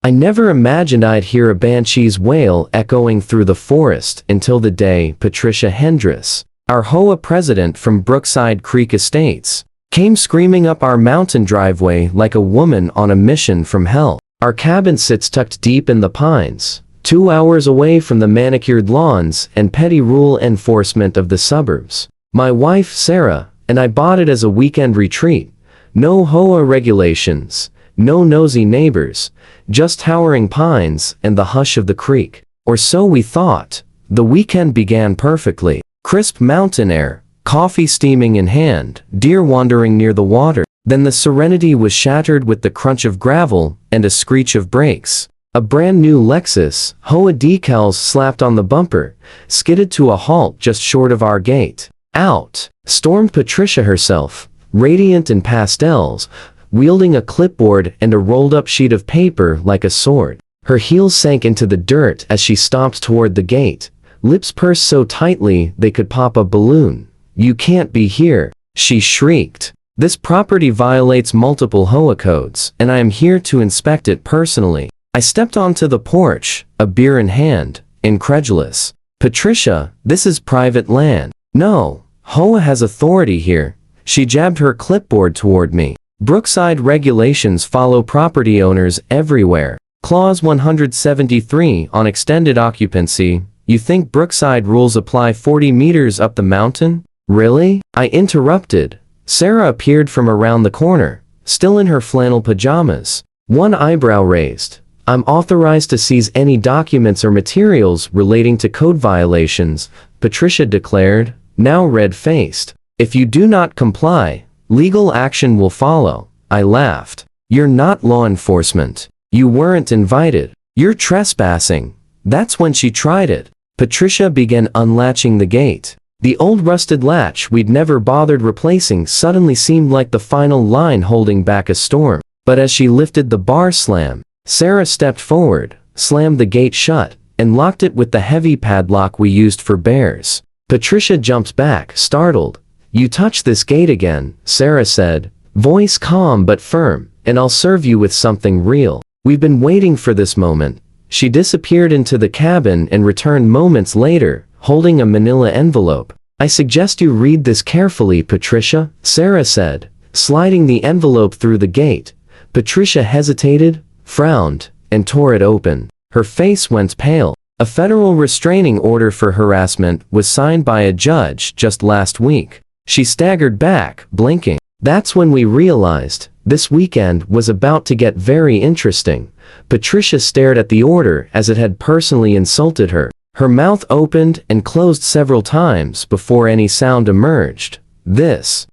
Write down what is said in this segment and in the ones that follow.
I never imagined I'd hear a banshee's wail echoing through the forest until the day Patricia Hendress, our HOA president from Brookside Creek Estates, came screaming up our mountain driveway like a woman on a mission from hell. Our cabin sits tucked deep in the pines, 2 hours away from the manicured lawns and petty rule enforcement of the suburbs. My wife, Sarah, and I bought it as a weekend retreat. No HOA regulations, no nosy neighbors, just towering pines and the hush of the creek. Or so we thought. The weekend began perfectly. Crisp mountain air, coffee steaming in hand, deer wandering near the water. Then the serenity was shattered with the crunch of gravel and a screech of brakes. A brand new Lexus, HOA decals slapped on the bumper, skidded to a halt just short of our gate. Out stormed Patricia herself, radiant in pastels, wielding a clipboard and a rolled-up sheet of paper like a sword. Her heels sank into the dirt as she stomped toward the gate, lips pursed so tightly they could pop a balloon. "You can't be here," she shrieked. "This property violates multiple HOA codes, and I am here to inspect it personally." I stepped onto the porch, a beer in hand, incredulous. "Patricia, this is private land." "No, HOA has authority here." She jabbed her clipboard toward me. "Brookside regulations follow property owners everywhere. Clause 173 on extended occupancy. You think Brookside rules apply 40 meters up the mountain? Really?" I interrupted. Sarah appeared from around the corner, still in her flannel pajamas, one eyebrow raised. "I'm authorized to seize any documents or materials relating to code violations," Patricia declared, now red-faced. "If you do not comply, legal action will follow." I laughed. "You're not law enforcement. You weren't invited. You're trespassing." That's when she tried it. Patricia began unlatching the gate. The old rusted latch we'd never bothered replacing suddenly seemed like the final line holding back a storm. But as she lifted the bar slam, Sarah stepped forward, slammed the gate shut, and locked it with the heavy padlock we used for bears. Patricia jumped back, startled. "You touch this gate again," Sarah said, voice calm but firm, "and I'll serve you with something real." We've been waiting for this moment. She disappeared into the cabin and returned moments later, holding a manila envelope. "I suggest you read this carefully, Patricia," Sarah said, sliding the envelope through the gate. Patricia hesitated, frowned, and tore it open. Her face went pale. A federal restraining order for harassment was signed by a judge just last week. She staggered back, blinking. That's when we realized this weekend was about to get very interesting. Patricia stared at the order as it had personally insulted her. Her mouth opened and closed several times before any sound emerged. This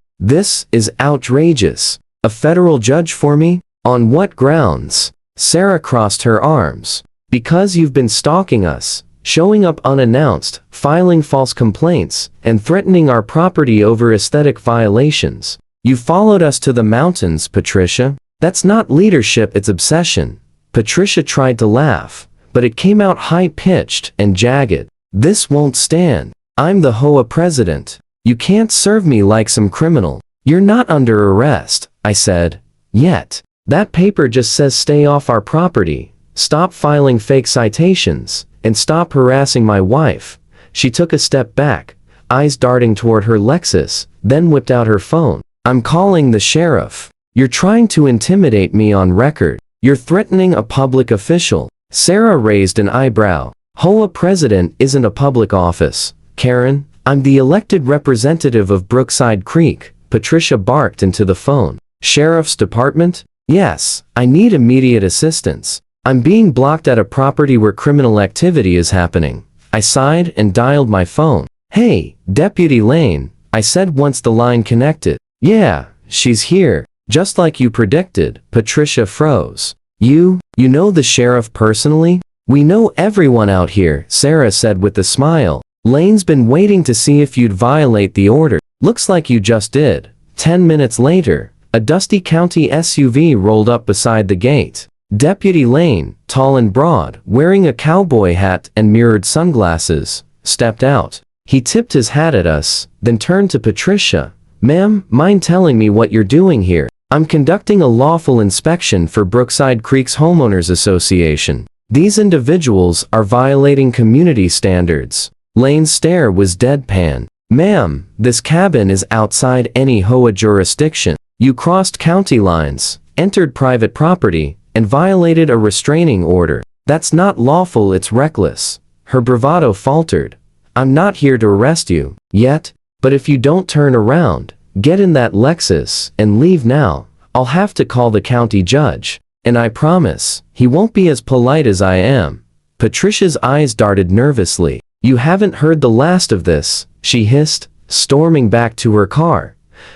is outrageous. A federal judge for me? On what grounds?" Sarah crossed her arms. "Because you've been stalking us, showing up unannounced, filing false complaints, and threatening our property over aesthetic violations. You followed us to the mountains, Patricia. That's not leadership, it's obsession." Patricia tried to laugh, but it came out high-pitched and jagged. "This won't stand. I'm the HOA president. You can't serve me like some criminal." "You're not under arrest," I said. "Yet. That paper just says stay off our property, stop filing fake citations, and stop harassing my wife." She took a step back, eyes darting toward her Lexus, then whipped out her phone. "I'm calling the sheriff. You're trying to intimidate me on record. You're threatening a public official." Sarah raised an eyebrow. "HOA president isn't a public office, Karen. I'm the elected representative of Brookside Creek," Patricia barked into the phone. "Sheriff's department? Yes, I need immediate assistance. I'm being blocked at a property where criminal activity is happening." I sighed and dialed my phone. "Hey, Deputy Lane," I said once the line connected. "Yeah, she's here, just like you predicted." Patricia froze. You know the sheriff personally?" "We know everyone out here," Sarah said with a smile. "Lane's been waiting to see if you'd violate the order. Looks like you just did." 10 minutes later, a dusty county SUV rolled up beside the gate. Deputy Lane, tall and broad, wearing a cowboy hat and mirrored sunglasses, stepped out. He tipped his hat at us, then turned to Patricia. "Ma'am, mind telling me what you're doing here?" I'm conducting a lawful inspection for Brookside Creek's Homeowners Association. These individuals are violating community standards. Lane's stare was deadpan. Ma'am, this cabin is outside any HOA jurisdiction. You crossed county lines, entered private property, and violated a restraining order. That's not lawful, it's reckless. Her bravado faltered. I'm not here to arrest you, yet, but if you don't turn around, get in that Lexus, and leave now, I'll have to call the county judge. And I promise, he won't be as polite as I am. Patricia's eyes darted nervously. You haven't heard the last of this, she hissed, storming back to her car.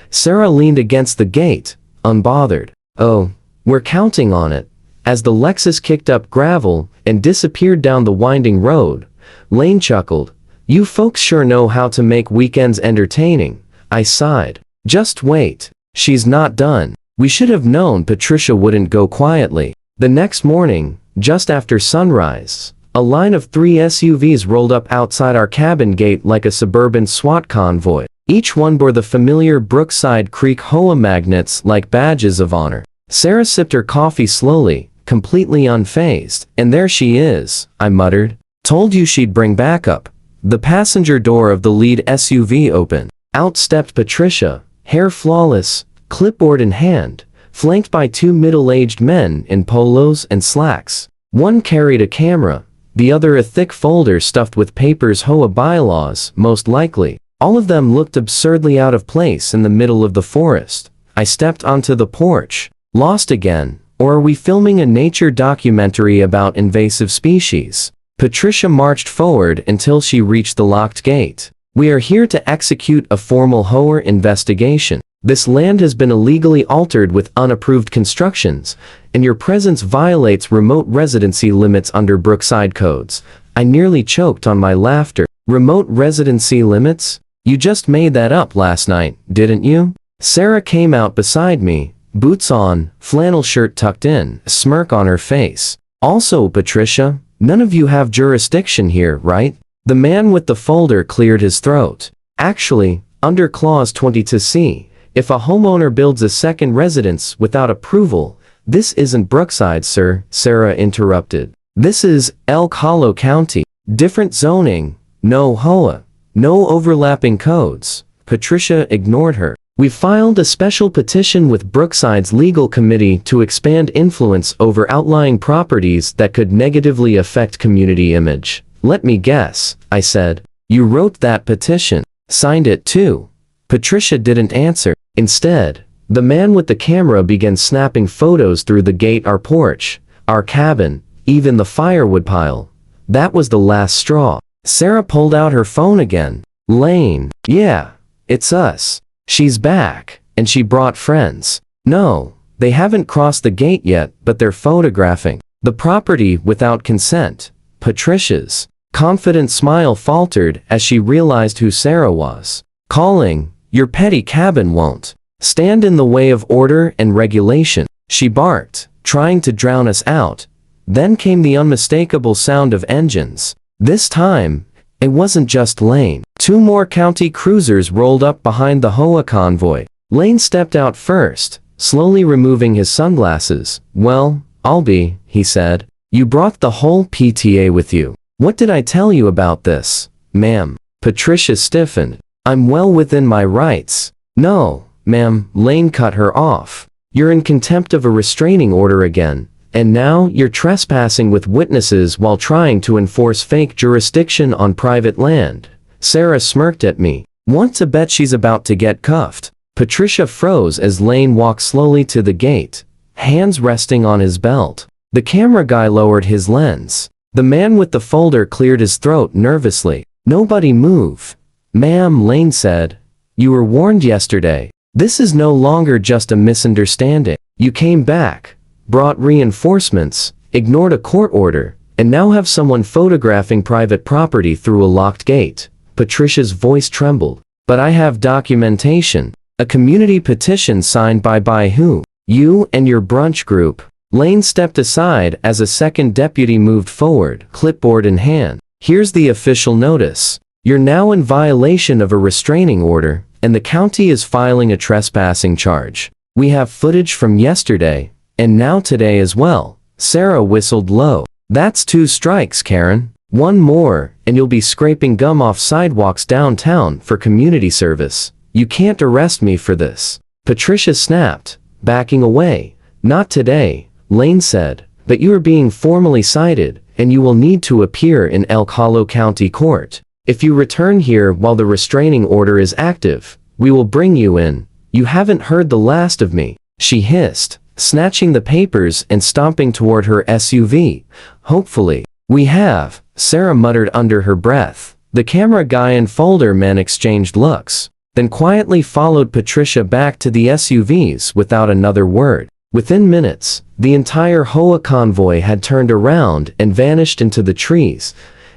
Sarah leaned against the gate, unbothered. Oh, we're counting on it. As the Lexus kicked up gravel and disappeared down the winding road, Lane chuckled. You folks sure know how to make weekends entertaining. I sighed. Just wait. She's not done. We should have known Patricia wouldn't go quietly. The next morning, just after sunrise, a line of 3 SUVs rolled up outside our cabin gate like a suburban SWAT convoy. Each one bore the familiar Brookside Creek HOA magnets like badges of honor. Sarah sipped her coffee slowly, completely unfazed. And there she is, I muttered. Told you she'd bring backup. The passenger door of the lead SUV opened. Out stepped Patricia, hair flawless, clipboard in hand, flanked by 2 middle-aged men in polos and slacks. One carried a camera, the other a thick folder stuffed with papers. HOA bylaws, most likely. All of them looked absurdly out of place in the middle of the forest. I stepped onto the porch. Lost again, or are we filming a nature documentary about invasive species? Patricia marched forward until she reached the locked gate. We are here to execute a formal HOA investigation. This land has been illegally altered with unapproved constructions, and your presence violates remote residency limits under Brookside codes. I nearly choked on my laughter. Remote residency limits? You just made that up last night, didn't you? Sarah came out beside me, boots on, flannel shirt tucked in, a smirk on her face. Also, Patricia, none of you have jurisdiction here, right? The man with the folder cleared his throat. Actually, under Clause 22C, if a homeowner builds a second residence without approval, this isn't Brookside, sir, Sarah interrupted. This is Elk Hollow County. Different zoning, no HOA, no overlapping codes. Patricia ignored her. We filed a special petition with Brookside's legal committee to expand influence over outlying properties that could negatively affect community image. Let me guess, I said. You wrote that petition. Signed it too. Patricia didn't answer. Instead, the man with the camera began snapping photos through the gate, our porch, our cabin, even the firewood pile. That was the last straw. Sarah pulled out her phone again. Lane. Yeah, it's us. She's back, and she brought friends. No, they haven't crossed the gate yet, but they're photographing the property without consent. Patricia's confident smile faltered as she realized who Sarah was. Calling, your petty cabin won't stand in the way of order and regulation, she barked, trying to drown us out. Then came the unmistakable sound of engines. This time, it wasn't just Lane. 2 more county cruisers rolled up behind the HOA convoy. Lane stepped out first, slowly removing his sunglasses. Well, I'll be, he said. You brought the whole PTA with you. What did I tell you about this, ma'am? Patricia stiffened. I'm well within my rights. No, ma'am, Lane cut her off. You're in contempt of a restraining order again. And now you're trespassing with witnesses while trying to enforce fake jurisdiction on private land. Sarah smirked at me. Want to bet she's about to get cuffed? Patricia froze as Lane walked slowly to the gate, hands resting on his belt. The camera guy lowered his lens. The man with the folder cleared his throat nervously. Nobody move. Ma'am, Lane said. You were warned yesterday. This is no longer just a misunderstanding. You came back, brought reinforcements, ignored a court order, and now have someone photographing private property through a locked gate. Patricia's voice trembled. But I have documentation. A community petition signed by who? You and your brunch group. Lane stepped aside as a second deputy moved forward, clipboard in hand. Here's the official notice. You're now in violation of a restraining order, and the county is filing a trespassing charge. We have footage from yesterday, and now today as well. Sarah whistled low. That's 2 strikes, Karen. One more, and you'll be scraping gum off sidewalks downtown for community service. You can't arrest me for this. Patricia snapped, backing away. Not today, Lane said, but you are being formally cited, and you will need to appear in Elk Hollow County Court. If you return here while the restraining order is active, we will bring you in. You haven't heard the last of me, she hissed, snatching the papers and stomping toward her SUV. Hopefully. We have, Sarah muttered under her breath. The camera guy and folder man exchanged looks, then quietly followed Patricia back to the SUVs without another word. Within minutes, the entire HOA convoy had turned around and vanished into the trees,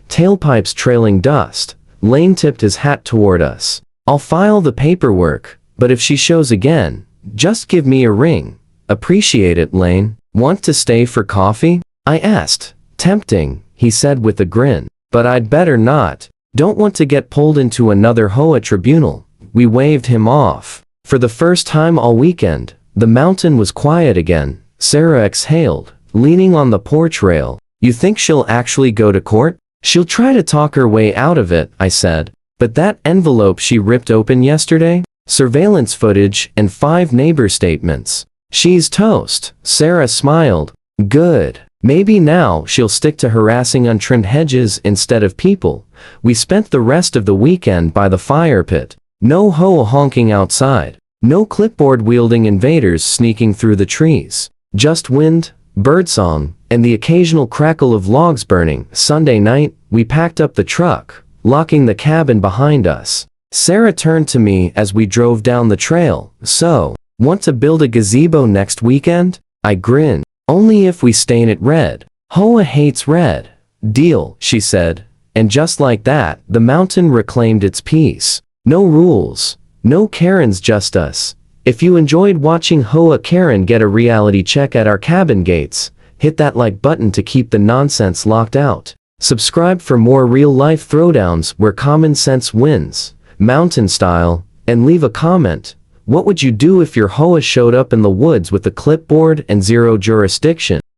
tailpipes trailing dust. Lane tipped his hat toward us. I'll file the paperwork, but if she shows again, just give me a ring. Appreciate it, Lane. Want to stay for coffee? I asked. Tempting, he said with a grin. But I'd better not. Don't want to get pulled into another HOA tribunal. We waved him off. For the first time all weekend, the mountain was quiet again. Sarah exhaled, leaning on the porch rail. You think she'll actually go to court? She'll try to talk her way out of it, I said. But that envelope she ripped open yesterday? Surveillance footage and 5 neighbor statements. She's toast. Sarah smiled. Good. Maybe now she'll stick to harassing untrimmed hedges instead of people. We spent the rest of the weekend by the fire pit. No HOA honking outside. No clipboard-wielding invaders sneaking through the trees. Just wind, birdsong, and the occasional crackle of logs burning. Sunday night, we packed up the truck, locking the cabin behind us. Sarah turned to me as we drove down the trail. So, want to build a gazebo next weekend? I grinned. Only if we stain it red. HOA hates red. Deal, she said. And just like that, the mountain reclaimed its peace. No rules. No Karens, just us. If you enjoyed watching HOA Karen get a reality check at our cabin gates, hit that like button to keep the nonsense locked out. Subscribe for more real-life throwdowns where common sense wins, mountain style, and leave a comment. What would you do if your HOA showed up in the woods with a clipboard and zero jurisdiction?